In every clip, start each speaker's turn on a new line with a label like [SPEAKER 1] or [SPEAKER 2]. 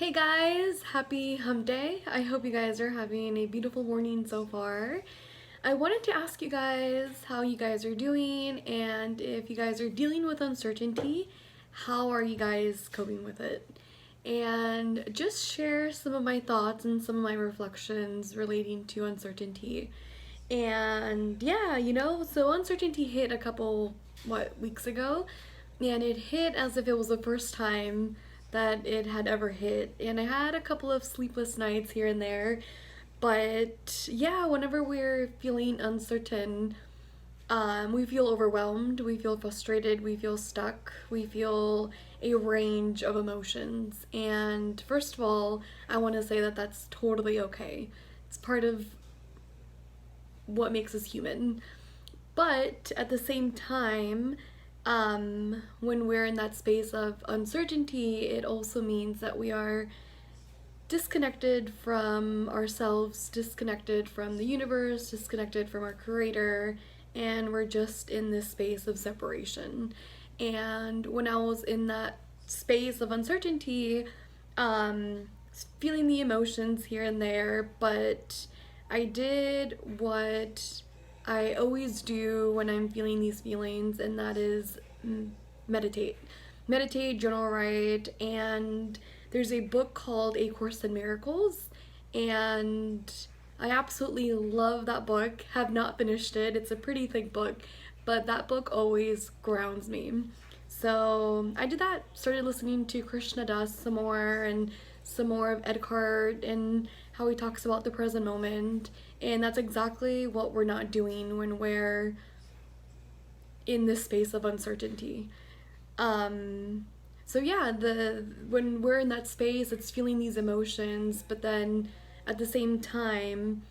[SPEAKER 1] Hey guys, happy hump day. I hope you guys are having a beautiful morning so far. I wanted to ask you guys how you guys are doing and if you guys are dealing with uncertainty, how are you guys coping with it? And just share some of my thoughts and some of my reflections relating to uncertainty. And yeah, so uncertainty hit a couple, weeks ago, and it hit as if it was the first time that it had ever hit. And I had a couple of sleepless nights here and there, but yeah, whenever we're feeling uncertain, we feel overwhelmed, we feel frustrated, we feel stuck, we feel a range of emotions. And first of all, I want to say that that's totally okay. It's part of what makes us human. But at the same time, when we're in that space of uncertainty, it also means that we are disconnected from ourselves, disconnected from the universe, disconnected from our creator, and we're just in this space of separation. And when I was in that space of uncertainty, um, feeling the emotions here and there, but I did what I always do when I'm feeling these feelings, and that is meditate. Meditate, journal write, and there's a book called A Course in Miracles, and I absolutely love that book. Have not finished it. It's a pretty thick book, but that book always grounds me. So I did that, started listening to Krishna Das some more and some more of Eckhart and how he talks about the present moment. And that's exactly what we're not doing when we're in this space of uncertainty. Um, so yeah, the when we're in that space, it's feeling these emotions, but then at the same time,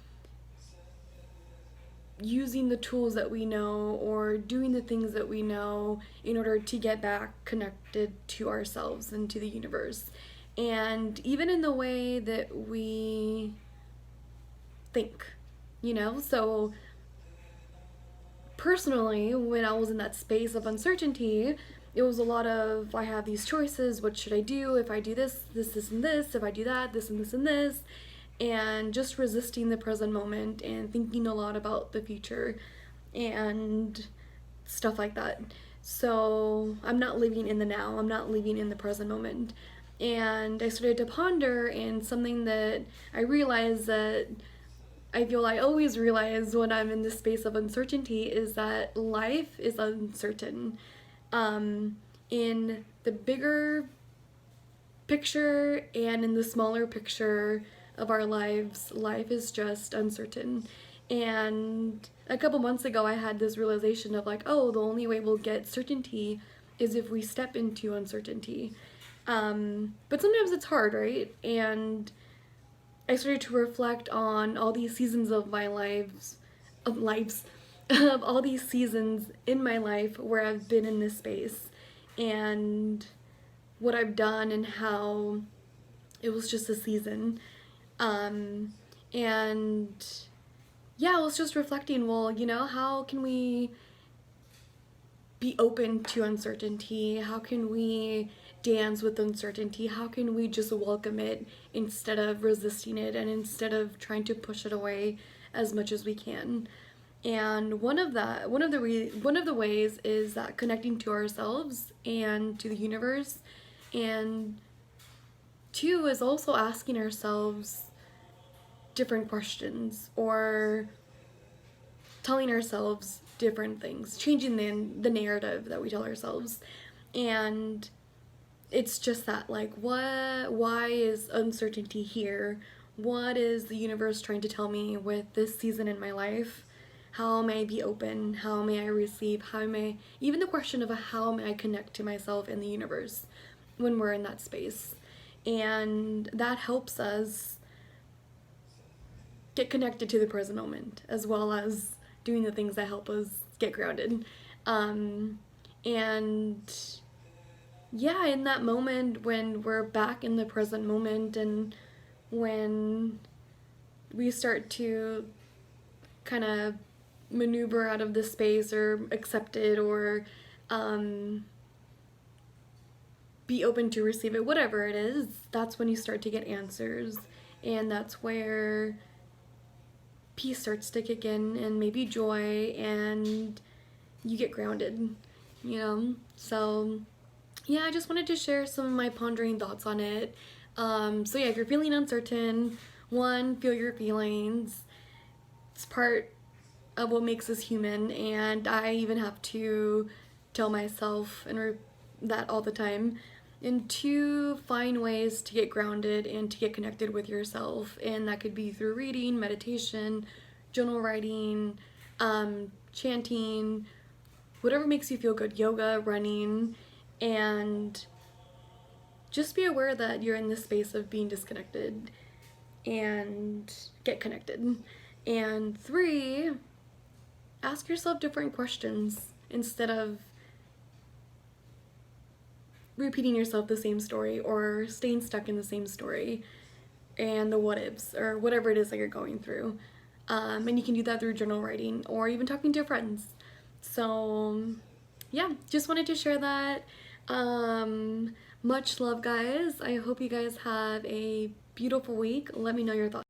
[SPEAKER 1] using the tools that we know or doing the things that we know in order to get back connected to ourselves and to the universe. And even in the way that we think. So personally, when I was in that space of uncertainty, it was a lot of I have these choices. What should I do? If I do this, this, and this. If I do that, this, and this, and this. And just resisting the present moment and thinking a lot about the future and stuff like that. So I'm not living in the now, I'm not living in the present moment. And I started to ponder, and something that I realized that I feel I always realize when I'm in this space of uncertainty is that life is uncertain. In the bigger picture and in the smaller picture of our lives, life is just uncertain. And a couple months ago, I had this realization of like, oh, the only way we'll get certainty is if we step into uncertainty. But sometimes it's hard, right? And I started to reflect on all these seasons of my lives, of all these seasons in my life where I've been in this space and what I've done and how it was just a season. Um, and yeah, I was just reflecting, well, how can we be open to uncertainty? How can we dance with uncertainty? How can we just welcome it instead of resisting it and instead of trying to push it away as much as we can? And one of the ways is that connecting to ourselves and to the universe, and two is also asking ourselves different questions or telling ourselves different things, changing the narrative that we tell ourselves. And it's just that, like, why is uncertainty here? What is the universe trying to tell me with this season in my life? How may I be open? How may I receive? Even the question of how may I connect to myself and the universe when we're in that space? And that helps us get connected to the present moment as well as doing the things that help us get grounded. And yeah, in that moment when we're back in the present moment and when we start to kind of maneuver out of the space or accept it or be open to receive it, whatever it is, that's when you start to get answers. And that's where peace starts to kick in, and maybe joy, and you get grounded, you know? So, yeah, I just wanted to share some of my pondering thoughts on it. So, yeah, if you're feeling uncertain, one, feel your feelings. It's part of what makes us human, and I even have to tell myself that all the time. And two, find ways to get grounded and to get connected with yourself, and that could be through reading, meditation, journal writing, chanting, whatever makes you feel good, yoga, running, and just be aware that you're in this space of being disconnected and get connected. And three, ask yourself different questions instead of repeating yourself the same story or staying stuck in the same story and the what ifs or whatever it is that you're going through. And you can do that through journal writing or even talking to friends. So, yeah, just wanted to share that. Much love, guys. I hope you guys have a beautiful week. Let me know your thoughts.